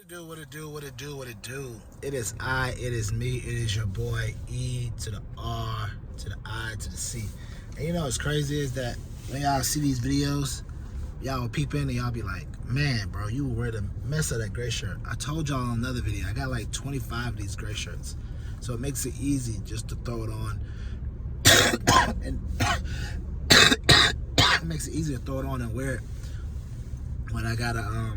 What it do? It is I, it is me, it is your boy E to the R to the I to the C. And you know what's crazy is that when y'all see these videos, y'all will peep in and y'all be like, man, bro, you wear the mess of that gray shirt. I told y'all in another video, I got like 25 of these gray shirts. So it makes it easy just to throw it on. And it makes it easy to throw it on and wear it when I gotta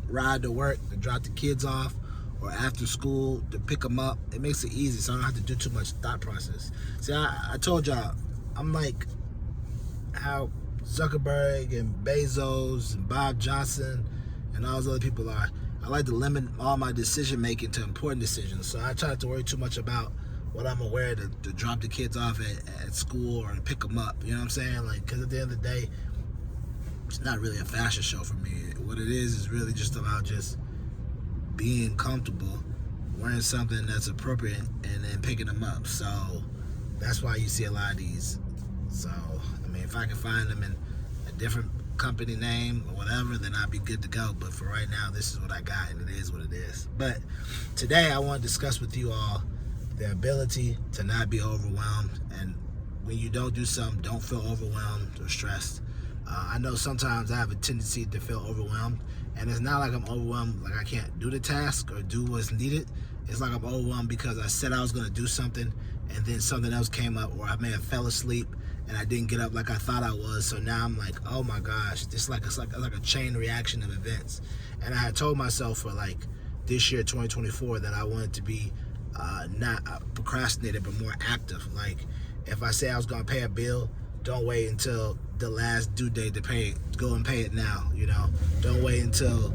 ride to work to drop the kids off, or after school to pick them up. It makes it easy, so I don't have to do too much thought process. See, I told y'all, I'm like how Zuckerberg and Bezos and Bob Johnson and all those other people are. I like to limit all my decision making to important decisions, so I try not to worry too much about what I'm aware to drop the kids off at school or to pick them up. You know what I'm saying? Like, because at the end of the day, it's not really a fashion show for me. What it is really just about just being comfortable, wearing something that's appropriate, and then picking them up. So that's why you see a lot of these. So, I mean, if I can find them in a different company name or whatever, then I'd be good to go. But for right now, this is what I got, and it is what it is. But today, I want to discuss with you all the ability to not be overwhelmed. And when you don't do something, don't feel overwhelmed or stressed. I know sometimes I have a tendency to feel overwhelmed, and it's not like I'm overwhelmed like I can't do the task or do what's needed. It's like I'm overwhelmed because I said I was going to do something, and then something else came up, or I may have fell asleep and I didn't get up like I thought I was. So now I'm like, oh my gosh, it's like a chain reaction of events. And I had told myself for like this year, 2024, that I wanted to be not procrastinated but more active. Like, if I say I was going to pay a bill, don't wait until the last due date to pay it. Go and pay it now, you know. Don't wait until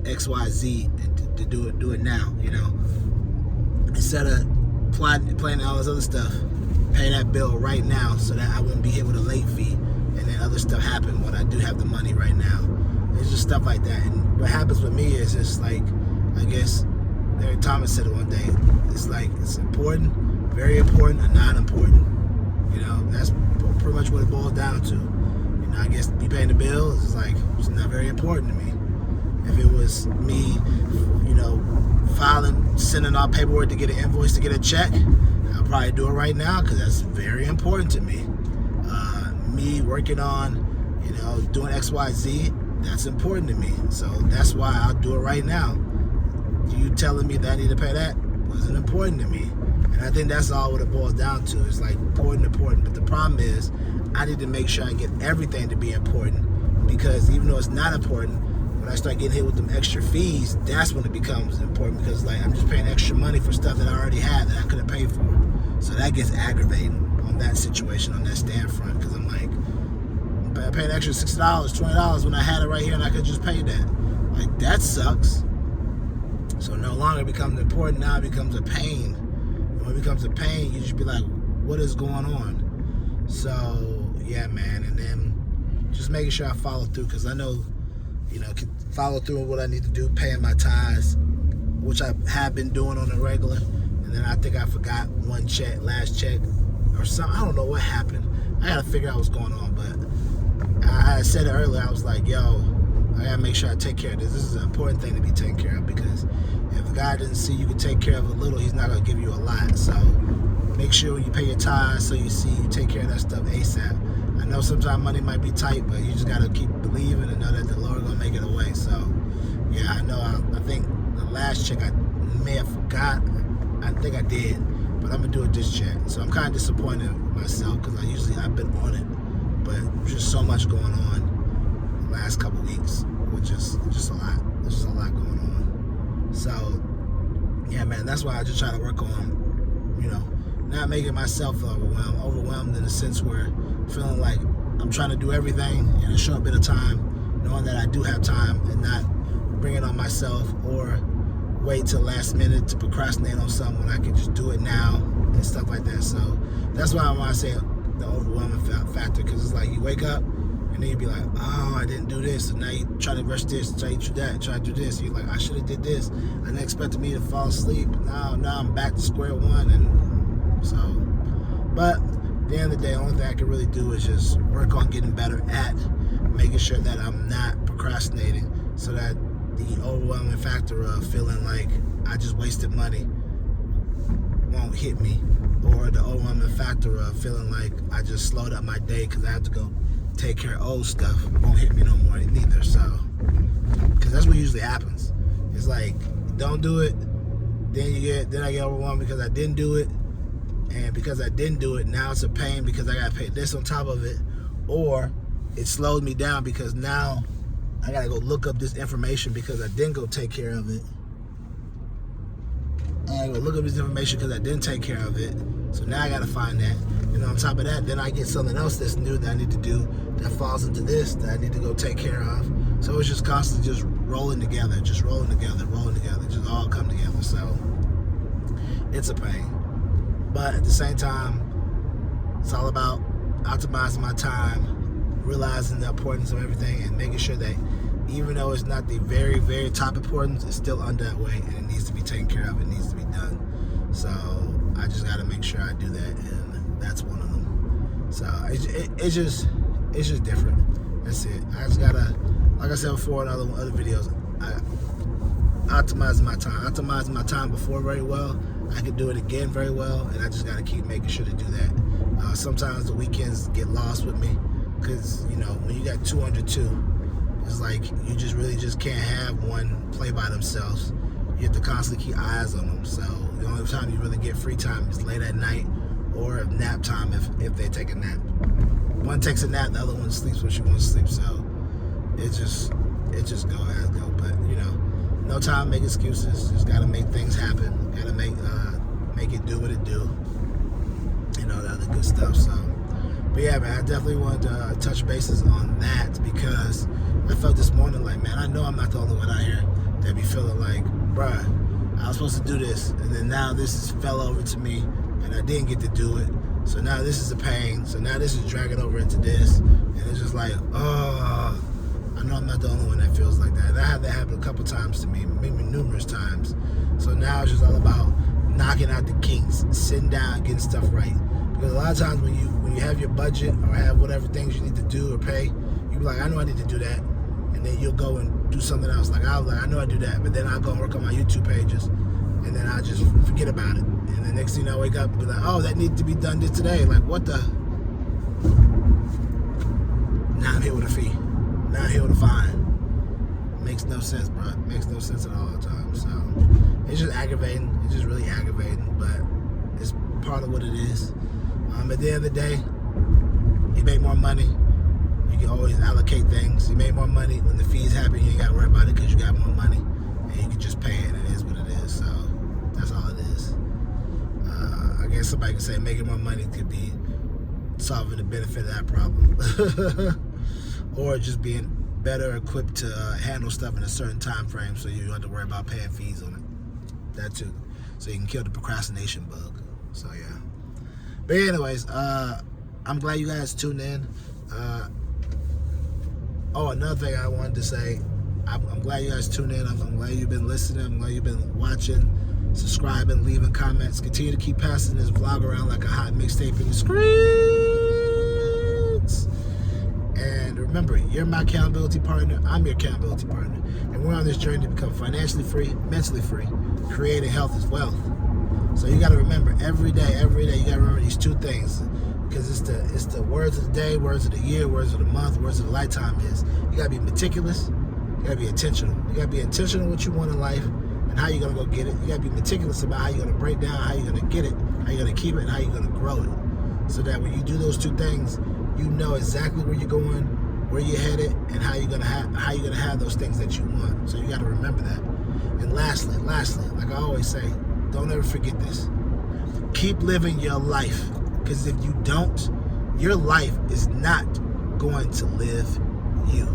XYZ to do it now, you know. Instead of planning all this other stuff, pay that bill right now so that I won't be hit with a late fee and then other stuff happen when I do have the money right now. It's just stuff like that. And what happens with me is just like, I guess Eric Thomas said it one day, it's like, it's important, very important, and not important. You know, that's pretty much what it boils down to. You know, I guess me paying the bills is like, it's not very important to me. If it was me, you know, sending out paperwork to get an invoice, to get a check, I'll probably do it right now because that's very important to me. Me working on, you know, doing XYZ, that's important to me. So that's why I'll do it right now. You telling me that I need to pay that wasn't important to me. And I think that's all what it boils down to. It's like important. But the problem is, I need to make sure I get everything to be important, because even though it's not important, when I start getting hit with them extra fees, that's when it becomes important, because like I'm just paying extra money for stuff that I already had that I could have paid for. So that gets aggravating on that situation, on that stand front, because I'm like, I paid an extra $6, $20 when I had it right here and I could just pay that. Like, that sucks. So no longer becomes important, now it becomes a pain. When it becomes a pain, you just be like, what is going on? So yeah, man. And then just making sure I follow through, because I know, you know, can follow through with what I need to do, paying my tithes, which I have been doing on a regular. And then I think I forgot one check, last check or something. I don't know what happened. I gotta figure out what's going on. But I said it earlier, I was like, yo, I gotta make sure I take care of this. This is an important thing to be taken care of, because if God doesn't see you can take care of a little, he's not gonna give you a lot. So make sure when you pay your tithes, so you see you take care of that stuff ASAP. I know sometimes money might be tight, but you just gotta keep believing and know that the Lord gonna make it a way. So yeah, I know. I think the last check I may have forgot. I think I did, but I'm gonna do it this check. So I'm kind of disappointed with myself, because I've been on it, but just so much going on the last couple weeks, which is just a lot. There's just a lot going on. So yeah, man, that's why I just try to work on, you know, not making myself overwhelmed in the sense where feeling like I'm trying to do everything in a short bit of time, knowing that I do have time, and not bring it on myself or wait till last minute to procrastinate on something when I can just do it now and stuff like that. So that's why I want to say the overwhelming factor, because it's like you wake up and then you be like, oh, I didn't do this, and now you try to rush this, try to do that, try to do this. You're like, I should have did this. I didn't expect me to fall asleep. Now I'm back to square one. And so, but at the end of the day, the only thing I can really do is just work on getting better at making sure that I'm not procrastinating, so that the overwhelming factor of feeling like I just wasted money won't hit me, or the overwhelming factor of feeling like I just slowed up my day because I have to go take care of old stuff won't hit me no more neither. So, because that's what usually happens. It's like, don't do it, then I get overwhelmed because I didn't do it, and because I didn't do it, now it's a pain because I got to pay this on top of it, or it slowed me down because now I got to go look up this information because I didn't go take care of it. I go look up this information because I didn't take care of it. So now I got to find that. And on top of that, then I get something else that's new that I need to do that falls into this that I need to go take care of. So it's just constantly just rolling together, just all come together. So it's a pain. But at the same time, it's all about optimizing my time, realizing the importance of everything, and making sure that even though it's not the very, very top importance, it's still under that way, and it needs to be taken care of. It needs to be done. So I just got to make sure I do that, and that's one of them. So it's just different. That's it. I just gotta, like I said before in other videos, optimizing my time before very well. I can do it again very well, and I just gotta keep making sure to do that. Sometimes the weekends get lost with me because when you got 202. It's like you just really can't have one play by themselves. You have to constantly keep eyes on them. So the only time you really get free time is late at night or nap time if they take a nap. One takes a nap, the other one sleeps when she wants to sleep. So it just go as go. But no time to make excuses. Just gotta make things happen. Gotta make it do what it do. The other good stuff. So, but yeah, man, I definitely wanted to touch bases on that because I felt this morning like, man, I know I'm not the only one out here that be feeling like, bruh, I was supposed to do this, and then now this fell over to me, and I didn't get to do it. So now this is a pain. So now this is dragging over into this, and it's just like, oh, I know I'm not the only one that feels like that. And I had that happen a couple times to me, maybe numerous times. So now it's just all about knocking out the kinks, sitting down, getting stuff right. Because a lot of times when you have your budget or have whatever things you need to do or pay, you be like, I know I need to do that. And then you'll go and do something else. Like, I know I do that, but then I'll go and work on my YouTube pages, and then I'll just forget about it. And the next thing I wake up and be like, oh, that needs to be done this today. Like, what the? Now I'm here with a fee. Now I'm here with a fine. Makes no sense, bro. It makes no sense at all the time. So it's just aggravating. It's just really aggravating, but it's part of what it is. At the end of the day, you make more money. You can always allocate things. You make more money when the fees happen. You ain't got to worry about it because you got more money, and you can just pay it. And it is what it is. So that's all it is. I guess somebody could say making more money could be solving the benefit of that problem, or just being better equipped to handle stuff in a certain time frame, so you don't have to worry about paying fees on it. That too. So you can kill the procrastination bug. So yeah. But anyways, I'm glad you guys tuned in. Another thing I wanted to say, I'm glad you guys tuned in. I'm glad you've been listening. I'm glad you've been watching, subscribing, leaving comments. Continue to keep passing this vlog around like a hot mixtape in the streets. And remember, you're my accountability partner. I'm your accountability partner. And we're on this journey to become financially free, mentally free, creating health as wealth. So you got to remember every day, you got to remember these two things, because it's the words of the day, words of the year, words of the month, words of the lifetime is. You got to be meticulous. You got to be intentional. You got to be intentional what you want in life and how you're going to go get it. You got to be meticulous about how you're going to break down, how you're going to get it, how you're going to keep it, and how you're going to grow it. So that when you do those two things, you know exactly where you're going, where you're headed, and how you're going to have those things that you want. So you got to remember that. And lastly, like I always say, don't ever forget this. Keep living your life, because if you don't, your life is not going to live you.